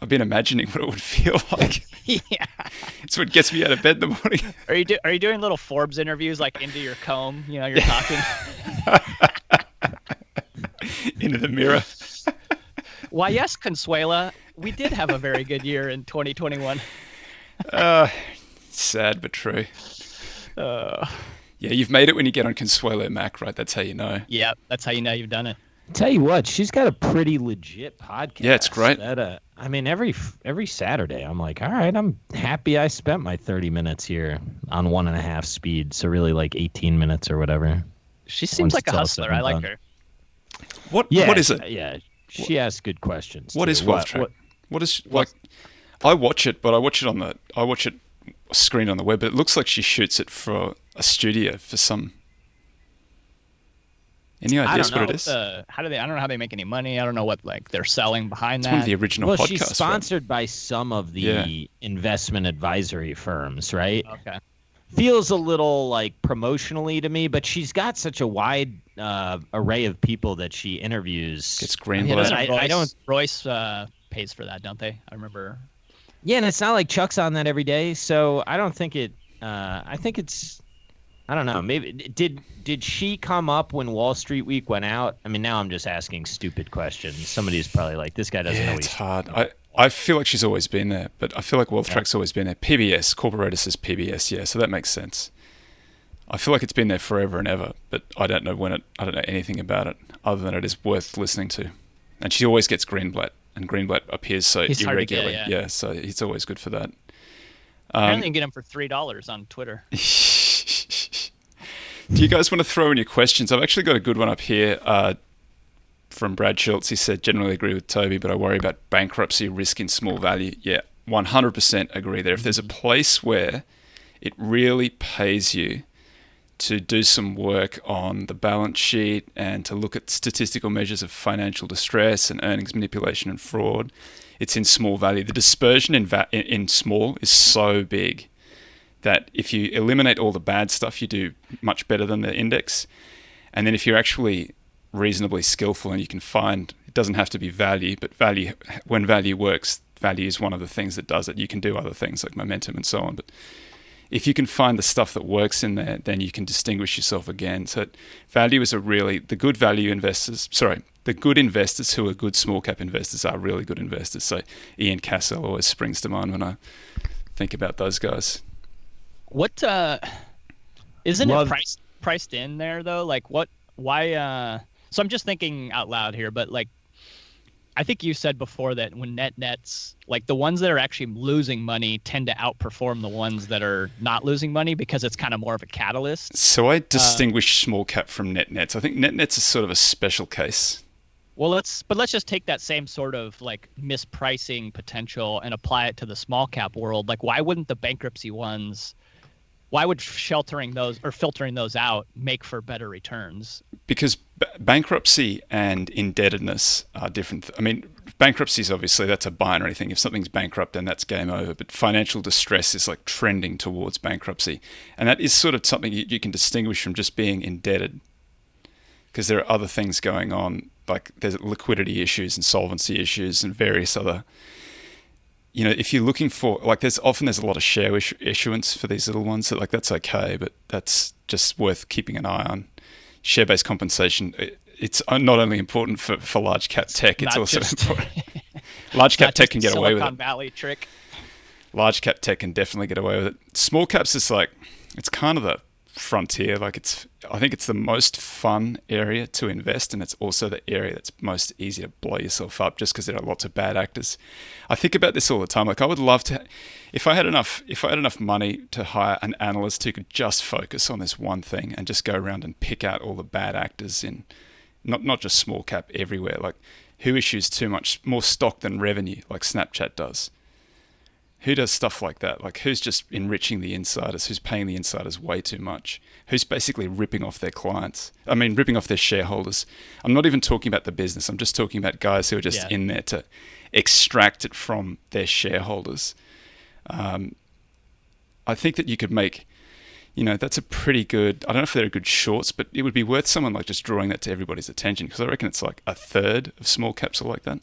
I've been imagining what it would feel like. Yeah. It's what gets me out of bed in the morning. Are you doing little Forbes interviews like into your comb? You know, you're talking into the mirror. Why, yes, Consuela, we did have a very good year in 2021. Sad but true. Yeah, you've made it when you get on Consuelo Mac, right? That's how you know. Yeah, that's how you know you've done it. Tell you what, she's got a pretty legit podcast. Yeah, it's great. I mean, every Saturday, I'm like, all right, I'm happy I spent my 30 minutes here on 1.5 speed, so really like 18 minutes or whatever. She seems like a hustler. I like her. What is it? Yeah, she asks good questions. What is Wealth Track? What is like? I watch it, but I watch it screened on the web, but it looks like she shoots it for a studio for some. Any ideas what it is? I don't know how they make any money. I don't know what like they're selling behind that. It's one of the original podcasts. Well, she's sponsored by some of the investment advisory firms, right? Okay. Feels a little like promotionally to me, but she's got such a wide array of people that she interviews. It's Greenblatt. I don't. Royce pays for that, don't they? I remember. Yeah, and it's not like Chuck's on that every day, so I don't think it. I think it's. I don't know. Maybe did she come up when Wall Street Week went out? I mean, now I'm just asking stupid questions. Somebody's probably like, this guy doesn't know. It's hard. I feel like she's always been there, but I feel like Wealth Track's always been there. PBS, Corporator says PBS, yeah, so that makes sense. I feel like it's been there forever and ever, but I don't know I don't know anything about it other than it is worth listening to. And she always gets Greenblatt, and Greenblatt appears so irregularly. Yeah, so it's always good for that. Apparently, you can get him for $3 on Twitter. Do you guys want to throw in your questions? I've actually got a good one up here from Brad Schultz. He said, generally agree with Toby, but I worry about bankruptcy risk in small value. Yeah, 100% agree there. If there's a place where it really pays you to do some work on the balance sheet and to look at statistical measures of financial distress and earnings manipulation and fraud, it's in small value. The dispersion in small is so big that if you eliminate all the bad stuff, you do much better than the index. And then if you're actually reasonably skillful and you can find, it doesn't have to be value, but value, when value works, value is one of the things that does it. You can do other things like momentum and so on, but if you can find the stuff that works in there, then you can distinguish yourself again. So value is the good value investors, the good investors who are good small cap investors are really good investors. So Ian Cassell always springs to mind when I think about those guys. What isn't it priced in there though? Like why so I'm just thinking out loud here, but like I think you said before that when nets, like the ones that are actually losing money tend to outperform the ones that are not losing money because it's kind of more of a catalyst. So I distinguish small cap from nets. I think nets is sort of a special case. Well, let's just take that same sort of like mispricing potential and apply it to the small cap world. Like why wouldn't the bankruptcy ones, why would filtering those out make for better returns? Because bankruptcy and indebtedness are different. I mean, bankruptcy is obviously, that's a binary thing. If something's bankrupt, then that's game over. But financial distress is like trending towards bankruptcy. And that is sort of something you can distinguish from just being indebted. Because there are other things going on, like there's liquidity issues and solvency issues and various other... You know, if you're looking for, like there's a lot of share issuance for these little ones, so like that's okay, but that's just worth keeping an eye on. Share-based compensation, it's not only important for large cap tech, it's also important. Large cap tech can get away with it. Silicon Valley trick. Large cap tech can definitely get away with it. Small caps is like, it's kind of the frontier. Like I think it's the most fun area to invest, and it's also the area that's most easy to blow yourself up just because there are lots of bad actors. I think about this all the time. Like I would love to, if I had enough money to hire an analyst who could just focus on this one thing and just go around and pick out all the bad actors in not just small cap, everywhere. Like who issues too much more stock than revenue, like Snapchat does. Who does stuff like that? Like who's just enriching the insiders? Who's paying the insiders way too much? Who's basically ripping off their clients? I mean, ripping off their shareholders. I'm not even talking about the business. I'm just talking about guys who are just in there to extract it from their shareholders. I think that you could make, that's a pretty good, I don't know if they're good shorts, but it would be worth someone like just drawing that to everybody's attention, because I reckon it's like a third of small caps are like that.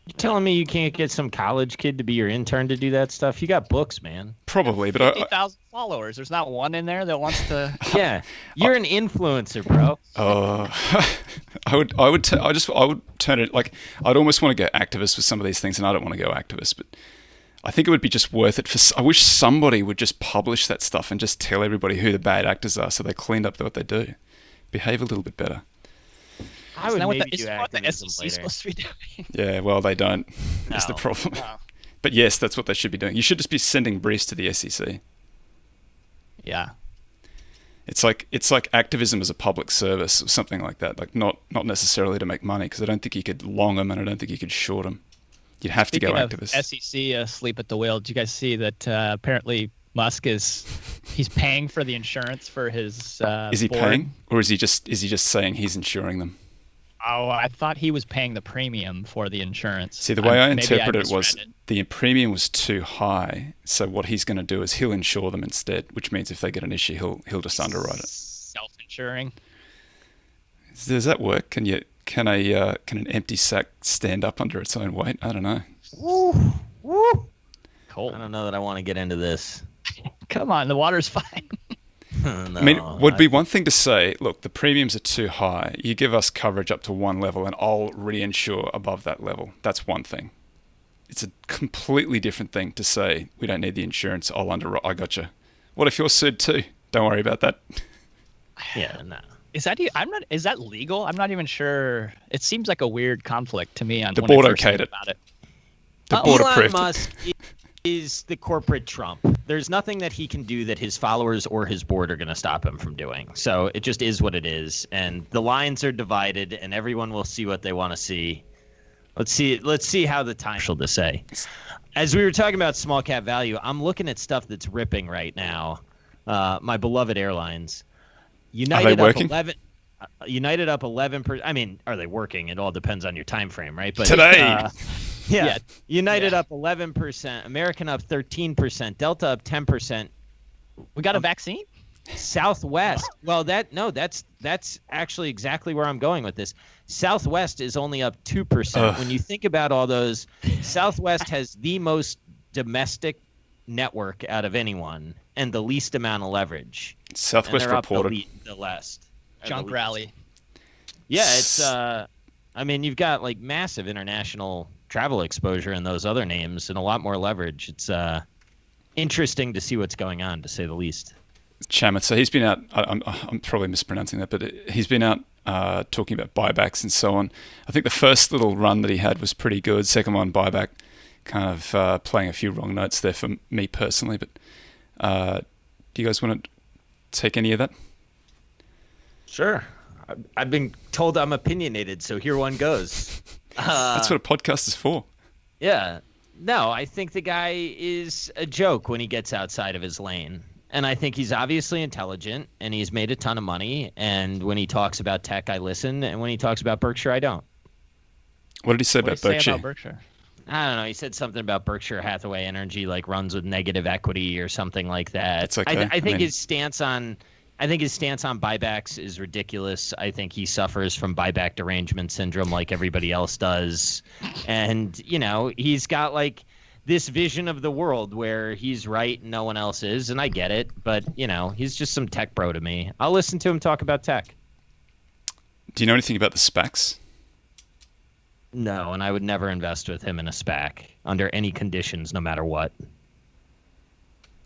You're telling me you can't get some college kid to be your intern to do that stuff? You got books, man. Probably, but 50,000 followers. There's not one in there that wants to. Yeah, you're an influencer, bro. I would turn it like I'd almost want to go activist with some of these things, and I don't want to go activist, but I think it would be just worth it. I wish somebody would just publish that stuff and just tell everybody who the bad actors are, so they cleaned up what they do, behave a little bit better. I would maybe do activism later. Supposed to be doing? Yeah, well, they don't. That's the problem. No. But yes, that's what they should be doing. You should just be sending briefs to the SEC. Yeah. It's like activism as a public service or something like that. Like not necessarily to make money, because I don't think you could long them and I don't think you could short them. You'd have to go activist. SEC asleep at the wheel. Did you guys see that apparently Musk he's paying for the insurance for his Is he board? paying, or is he just saying he's insuring them? Oh, I thought he was paying the premium for the insurance. See, the way I interpret it was the premium was too high, so what he's going to do is he'll insure them instead, which means if they get an issue, he'll just underwrite it. Self-insuring. Does that work? Can an empty sack stand up under its own weight? I don't know. Woo. Cool. I don't know that I want to get into this. Come on, the water's fine. No, I mean, would be one thing to say, look, the premiums are too high. You give us coverage up to one level and I'll reinsure above that level. That's one thing. It's a completely different thing to say, we don't need the insurance, I'll underwrite. I gotcha. What if you're sued too? Don't worry about that. Yeah, no. Is that legal? I'm not even sure. It seems like a weird conflict to me. The board okayed it. About it. The board Elon approved Musk is the corporate Trump. There's nothing that he can do that his followers or his board are going to stop him from doing. So it just is what it is. And the lines are divided and everyone will see what they want to see. Let's see how the time shall to say. As we were talking about small cap value, I'm looking at stuff that's ripping right now. My beloved airlines. United up 11. United up 11%. I mean, are they working? It all depends on your time frame, right? But today. Yeah. United up 11%, American up 13%, Delta up 10%. We got a vaccine? Southwest. Well, that's actually exactly where I'm going with this. Southwest is only up 2%. When you think about all those, Southwest has the most domestic network out of anyone and the least amount of leverage. Southwest and they're reported up the last junk rally. Yeah, it's I mean, you've got like massive international travel exposure in those other names and a lot more leverage. It's interesting to see what's going on, to say the least. Chairman. So he's been out. I'm probably mispronouncing that, but he's been out talking about buybacks and so on. I think the first little run that he had was pretty good. Second one, buyback, kind of playing a few wrong notes there for me personally. But do you guys want to take any of that? Sure. I've been told I'm opinionated, so here one goes. That's what a podcast is for. Yeah. No, I think the guy is a joke when he gets outside of his lane. And I think he's obviously intelligent, and he's made a ton of money. And when he talks about tech, I listen. And when he talks about Berkshire, I don't. What did he say about Berkshire? I don't know. He said something about Berkshire Hathaway Energy, like runs with negative equity or something like that. That's okay. I think his stance on buybacks is ridiculous. I think he suffers from buyback derangement syndrome like everybody else does. And, he's got like this vision of the world where he's right and no one else is, and I get it, but he's just some tech bro to me. I'll listen to him talk about tech. Do you know anything about the SPACs? No, and I would never invest with him in a SPAC under any conditions, no matter what.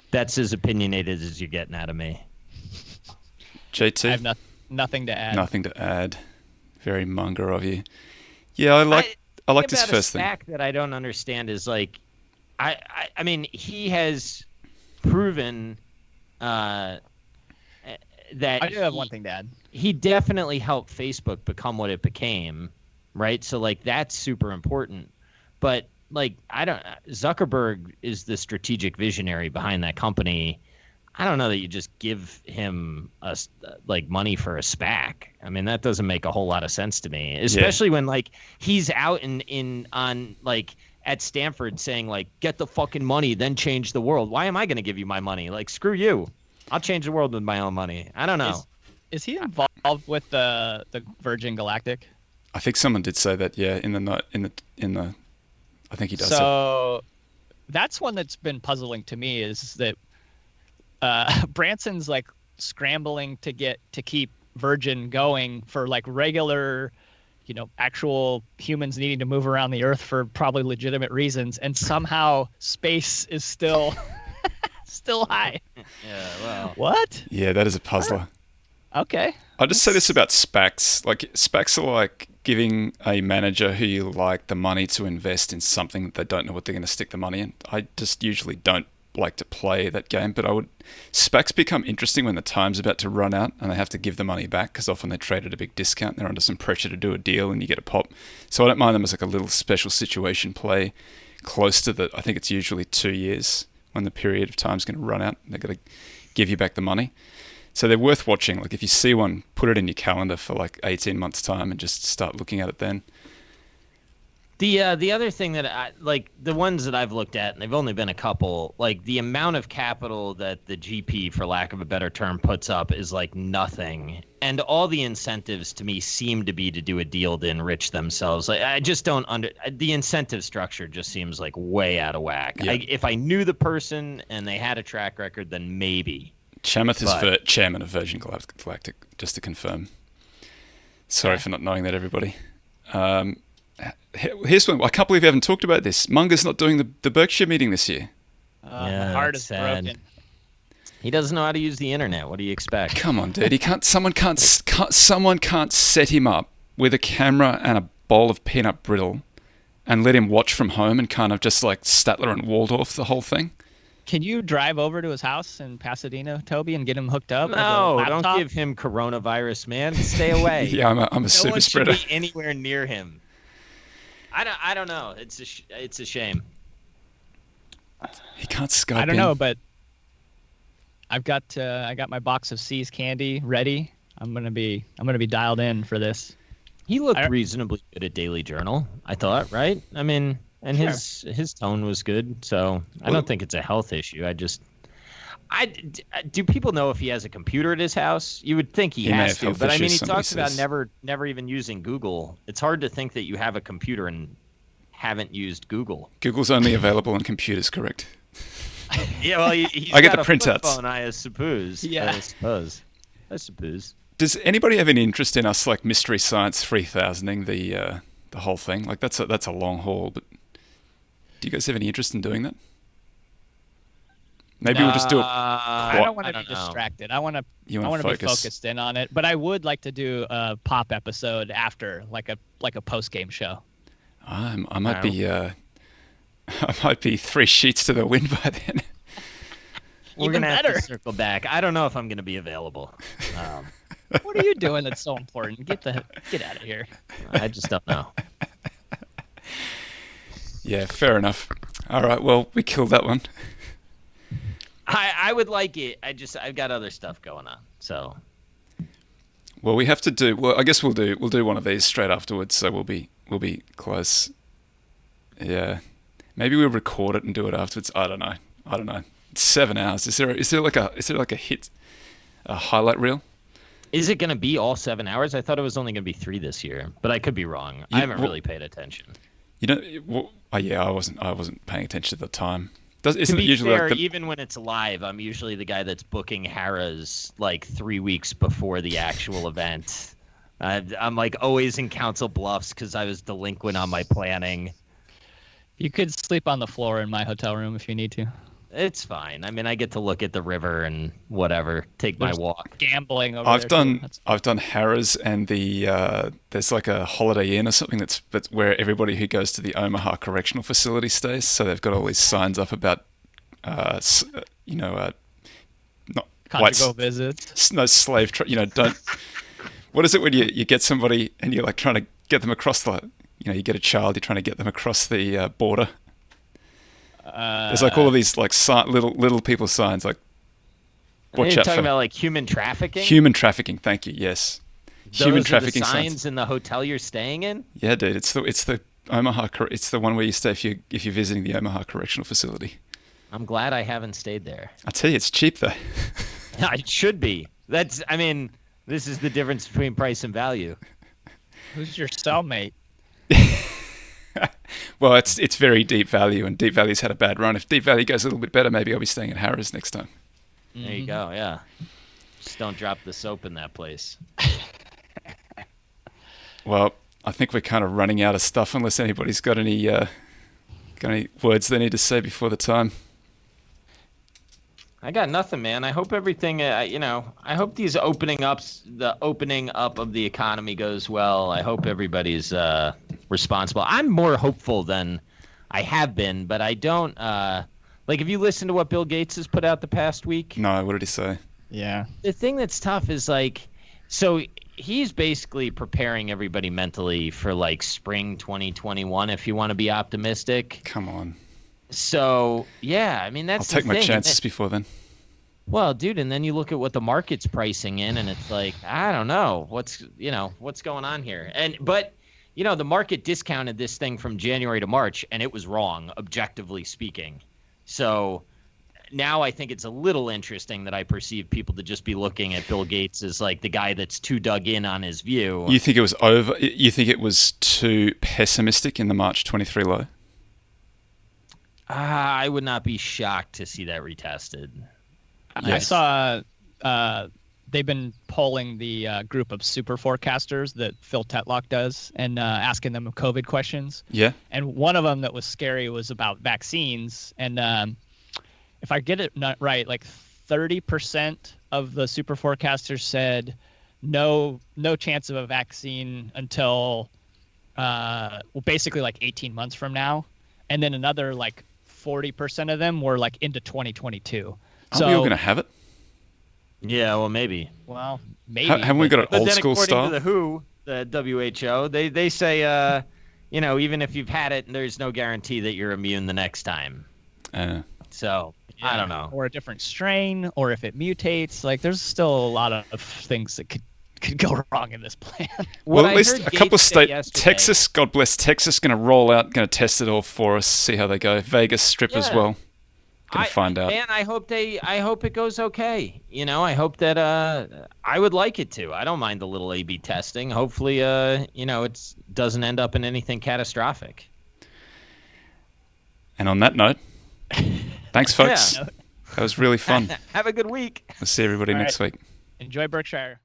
That's as opinionated as you're getting out of me. JT? I have nothing to add. Nothing to add. Very monger of you. Yeah, I like this first thing. The SPAC that I don't understand is like, I mean, he has proven that I do have one thing to add. He definitely helped Facebook become what it became, right? So like that's super important. But like Zuckerberg is the strategic visionary behind that company. I don't know that you just give him money for a SPAC. I mean, that doesn't make a whole lot of sense to me, especially when like he's out on at Stanford saying like, get the fucking money, then change the world. Why am I going to give you my money? Like, screw you. I'll change the world with my own money. I don't know. Is he involved with the Virgin Galactic? I think someone did say that. Yeah, in the. I think he does. So that's one that's been puzzling to me is that Branson's like scrambling to keep Virgin going for like regular, actual humans needing to move around the earth for probably legitimate reasons, and somehow space is still high. Yeah, well. What? Yeah, that is a puzzler. Okay. I'll just say this about SPACs. Like, SPACs are like giving a manager who you like the money to invest in something that they don't know what they're going to stick the money in. I just usually don't like to play that game, but SPACs become interesting when the time's about to run out and they have to give the money back because often they trade at a big discount. They're under some pressure to do a deal and you get a pop. So I don't mind them as like a little special situation play close to I think it's usually 2 years when the period of time's going to run out. They're going to give you back the money. So they're worth watching. Like if you see one, put it in your calendar for like 18 months time and just start looking at it then. The other thing that I like, the ones that I've looked at, and they've only been a couple, like the amount of capital that the GP, for lack of a better term, puts up is like nothing. And all the incentives to me seem to be to do a deal to enrich themselves. Like I just don't the incentive structure just seems like way out of whack. Yeah. If I knew the person and they had a track record, then maybe. Chamath is chairman of Virgin Galactic, just to confirm. Sorry for not knowing that, everybody. Here's one. I can't believe we haven't talked about this. Munger's not doing the Berkshire meeting this year. My heart is sad. broken. He doesn't know how to use the internet. What do you expect? Come on, dude. Someone can't set him up with a camera and a bowl of peanut brittle and let him watch from home and kind of just like Statler and Waldorf the whole thing. Can you drive over to his house in Pasadena, Toby, and get him hooked up? No, don't give him coronavirus, man. Stay away. Yeah, I'm a super spreader. No one should be anywhere near him. I don't know. It's a shame. He can't Skype. I don't know, but I got my box of C's candy ready. I'm gonna be dialed in for this. He looked reasonably good at Daily Journal, I thought, right? I mean, and sure. his tone was good, so I don't think it's a health issue. Do people know if he has a computer at his house? You would think he may has have to, health but I mean, issues, he somebody talks about says. never even using Google. It's hard to think that you have a computer and haven't used Google. Google's only available on computers, correct? Yeah, well, he's I get got the a flip printouts. phone, I suppose. Yeah. I suppose. Does anybody have any interest in us like Mystery Science 3000ing the whole thing? Like that's a long haul, but do you guys have any interest in doing that? Maybe we'll just do it. I don't want to be distracted. I want to be focus. focused in on it. But I would like to do a pop episode after, like a post game show. I might be I might be 3 sheets to the wind by then. We're Even gonna have better. to circle back. I don't know if I'm gonna be available. What are you doing that's so important? Get out of here. I just don't know. Yeah, fair enough. All right, well, we killed that one. I would like it. I've got other stuff going on. So Well, we have to do. Well, I guess we'll do one of these straight afterwards, so we'll be close. Yeah, maybe we'll record it and do it afterwards. I don't know. It's 7 hours. Is there like a highlight reel? is it gonna be all 7 hours? I thought it was only gonna be 3 this year, but I could be wrong. I haven't really paid attention. You know, yeah, I wasn't paying attention at the time. Isn't To it be usually fair, like even when it's live, I'm usually the guy that's booking Harrah's like 3 weeks before the actual event. I'm like always in Council Bluffs because I was delinquent on my planning. You could sleep on the floor in my hotel room if you need to. It's fine. I mean, I get to look at the river and whatever, take my There's walk. Gambling over I've there, too. done Harrah's and there's like a Holiday Inn or something that's where everybody who goes to the Omaha Correctional Facility stays. So they've got all these signs up about not Conjugal visits. no slave don't. What is it when you get somebody and you're like trying to get them across you get a child, you're trying to get them across the border. There's like all of these like little people signs like watch You're out talking for about like human trafficking. human trafficking. Thank you. Yes, human Those are trafficking the signs signs. in the hotel you're staying in. Yeah, dude, it's the Omaha. It's the one where you stay if you're visiting the Omaha Correctional Facility. I'm glad I haven't stayed there. I tell you, it's cheap though. It should be. This is the difference between price and value. Who's your cellmate? Well, it's very Deep Value, and Deep Value's had a bad run. If Deep Value goes a little bit better, maybe I'll be staying at Harrah's next time. There you go. Yeah. Just don't drop the soap in that place. Well, I think we're kind of running out of stuff unless anybody's got any words they need to say before the time. I got nothing, man. I hope everything, I hope the opening up of the economy goes well. I hope everybody's responsible. I'm more hopeful than I have been, but I don't, have you listened to what Bill Gates has put out the past week? No, what did he say? Yeah. The thing that's tough is so he's basically preparing everybody mentally for spring 2021, if you want to be optimistic. Come on. So, yeah, I mean, I'll that's take the my thing. chances before then. Well, dude, and then you look at what the market's pricing in, and it's like, I don't know what's going on here. But the market discounted this thing from January to March, and it was wrong, objectively speaking. So now I think it's a little interesting that I perceive people to just be looking at Bill Gates as the guy that's too dug in on his view. You think it was over? You think it was too pessimistic in the March 23 low? I would not be shocked to see that retested. I saw they've been polling the group of super forecasters that Phil Tetlock does and asking them COVID questions. Yeah. And one of them that was scary was about vaccines. And if I get it not right, 30% of the super forecasters said no chance of a vaccine until basically 18 months from now. And then another 40% of them were into 2022. Aren't we all going to have it? Yeah, well, maybe. Well, maybe. Haven't we got an But old then school according style? to the WHO, the WHO, they say, even if you've had it, there's no guarantee that you're immune the next time. So, I don't know. Or a different strain, or if it mutates. There's still a lot of things that could go wrong in this plan. Well, What at I least heard a couple of Gates say states. yesterday- Texas, God bless Texas, going to roll out, going to test it all for us, see how they go. Vegas strip as Yeah. well. Gonna find out. Man, I hope it goes okay. I hope that I would like it to. I don't mind the little A/B testing. Hopefully, it doesn't end up in anything catastrophic. And on that note, thanks, folks. Yeah. That was really fun. Have a good week. We'll see everybody next week. Enjoy Berkshire.